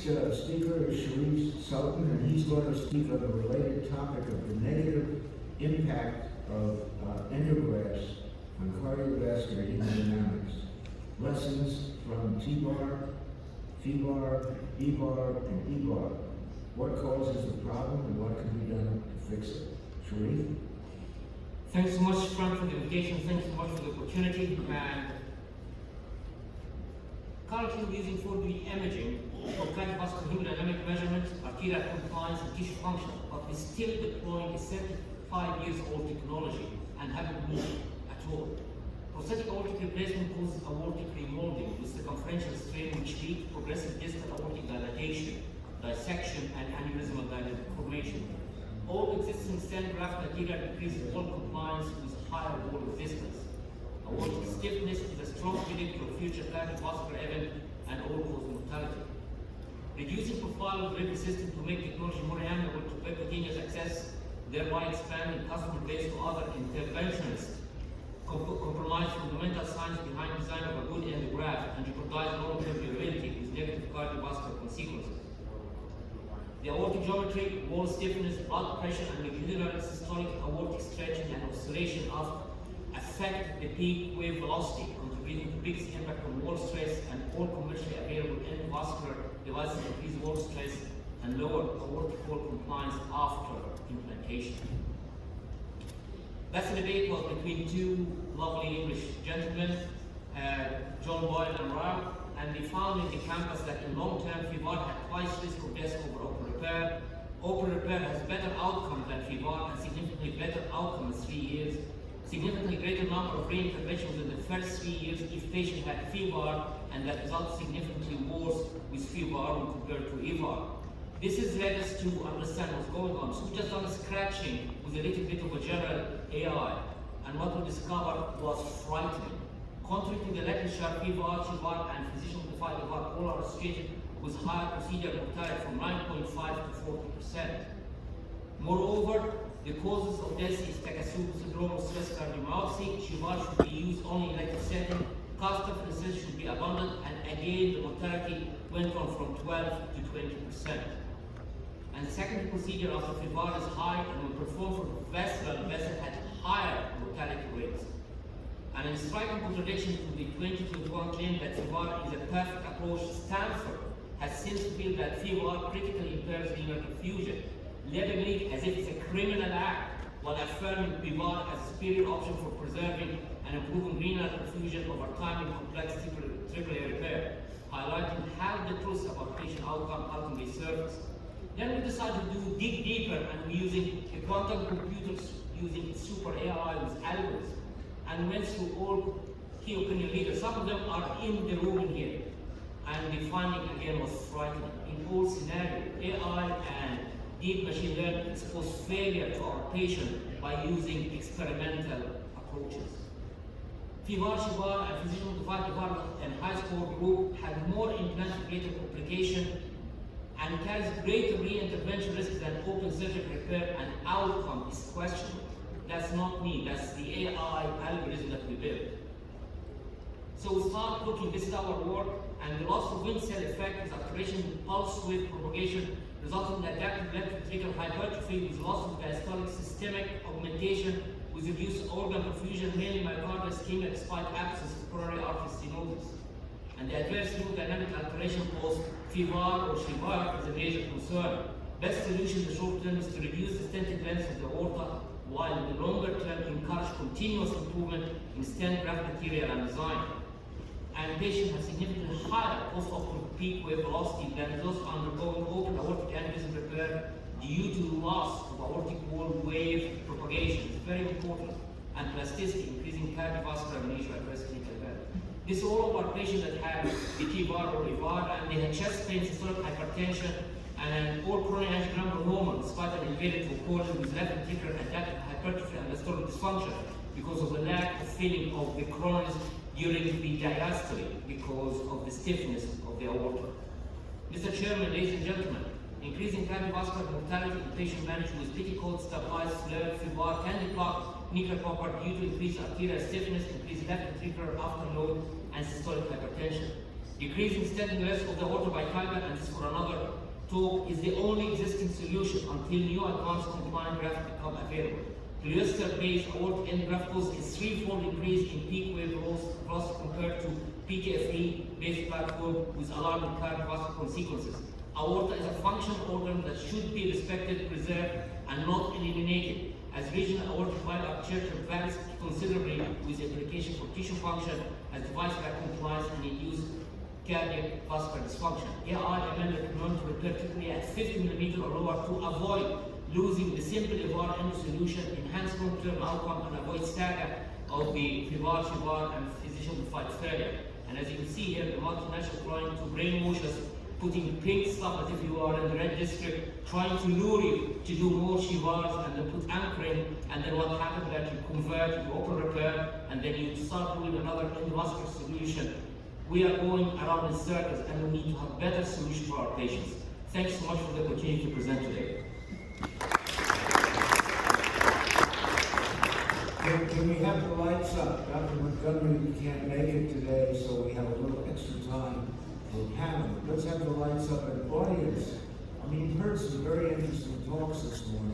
speaker is Sherif Sultan, and he's going to speak on the related topic of the negative impact of endografts on cardiovascular hemodynamics. Lessons from TEVAR, FEVAR, EVAR, and EVAR. What causes the problem and what can be done to fix it? Sherif? Thanks so much, Frank, for the invitation. Thanks so much for the opportunity. And currently we're using 4D imaging for cardiovascular hemodynamic measurement, arterial compliance, and tissue function, but we're still deploying a 35 years old technology and haven't moved at all. Prosthetic aortic replacement causes aortic remolding with circumferential strain, which leads to progressive distal aortic dilatation, dissection, and aneurysmal formation. All existing stent graft material increases wall compliance with higher wall resistance. Aortic stiffness is a strong predictor of future cardiovascular event and all-cause mortality. Reducing profile of the delivery system to make technology more amenable to percutaneous access, thereby expanding customer base to other interventionists, compromise fundamental science behind design of a good endograft, and jeopardize long-term durability with negative cardiovascular consequences. The aortic geometry, wall stiffness, blood pressure, and longitudinal systolic aortic stretching and oscillation affect the peak wave velocity, contributing to biggest impact on wall stress, and all commercially available endovascular devices increase wall stress and lower aortic wall compliance after implantation. That debate was between two lovely English gentlemen, John Boyle and Rao, and they found in the campus that in long-term FEVAR had twice risk of death over open repair. Open repair has better outcome than FEVAR and significantly better outcome in 3 years. Significantly greater number of reinterventions in the first 3 years if patient had FEVAR, and that results significantly worse with FEVAR when compared to EVAR. This has led us to understand what's going on. So we just done scratching with a little bit of a general AI, and what we discovered was frightening. Contrary to the literature, FEVAR, CHEVAR, and Physician-Modified EVAR all are associated with higher procedural mortality from 9.5 to 40%. Moreover, the causes of death is Takasugi syndrome or stress cardiomyopathy. CHEVAR should be used only in elective setting. Catheter fluorescence should be abundant, and again, the mortality went on from 12 to 20%. And the secondary procedure after FEVAR is high, and when performed for vascular vessel had higher mortality rates. And in striking contradiction to the 2021 claim that FEVAR is a perfect approach, Stanford has since revealed that FEVAR critically impairs renal perfusion, labeling it as if it's a criminal act, while affirming FEVAR as a superior option for preserving and improving renal perfusion over time in complex triple-A repair, highlighting how the truth about patient outcome ultimately surface. Then we decided to dig deeper, and we're using the quantum computers using super AI with algorithms, and went through all key opinion leaders. Some of them are in the room here, and the finding again was frightening. In all scenarios, AI and deep machine learning expose failure to our patient by using experimental approaches. FEVAR, CHEVAR, and Physician-Modified EVAR and high-score group had more implant-related complication and carries greater re-intervention risk than open surgical repair, and outcome is questionable. That's not me, that's the AI algorithm that we built. So we start looking, this is our work, and the loss of wind cell effect is alteration in pulse width propagation, resulting in adaptive left ventricular hypertrophy with loss of diastolic systemic augmentation with reduced organ perfusion, mainly myocardial ischemia despite absence of coronary artery stenosis. And the adverse hemodynamic alteration post FEVAR or CHEVAR is a major concern. Best solution in the short term is to reduce the stented length of the aorta, while in the longer term encourage continuous improvement in stent graft material and design. And patients have significantly higher post-operative peak wave velocity than those undergoing open aortic aneurysm repair due to loss of aortic wall wave propagation. It's very important. And plasticity, increasing cardiovascular amnesia at risk clinical event. This is all of our patients that had the TEVAR or EVAR, and they had chest pain, systolic hypertension, and all coronary angiogram were normal despite an elevated vocoder with left ventricular adaptive hypertrophy and diastolic dysfunction because of the lack of filling of the coronaries during the diastole because of the stiffness of the aorta. Mr. Chairman, ladies and gentlemen, increasing cardiovascular mortality in patients managed with difficult stabilized flared FEVAR can depart nickel copper due to increased arterial stiffness, increased left ventricular afterload, and systolic hypertension. Decreasing stenting risk of the aorta by TEVAR, and this for another talk, is the only existing solution until new advanced compliant grafts become available. Polyester-based aortic end graft causes a threefold increase in peak wave velocity compared to PTFE-based platform with alarming cardiovascular consequences. Aorta is a functional organ that should be respected, preserved, and not eliminated, as regional aortic valve architecture varies considerably with application for tissue function as device that complies and induce cardiac vascular dysfunction. AI ML recommend to repair typically at 50 mm or lower to avoid losing the simple EVAR endo solution, enhance long-term outcome, and avoid stagger of the FEVAR, CHEVAR, and physician-modified failure. And as you can see here, the multinational trying to brainwash us, putting pink stuff as if you are in the red district, trying to lure you to do more CHEVARs and then put anchoring, and then what happens that you convert, you open repair, and then you start doing another endovascular solution. We are going around in circles, and we need to have better solutions for our patients. Thanks so much for the opportunity to present today. Can we have the lights up? Dr. Montgomery can't make it today, so we have a little extra time for panel. Let's have the lights up. And audience, I mean, you've heard some very interesting talks this morning.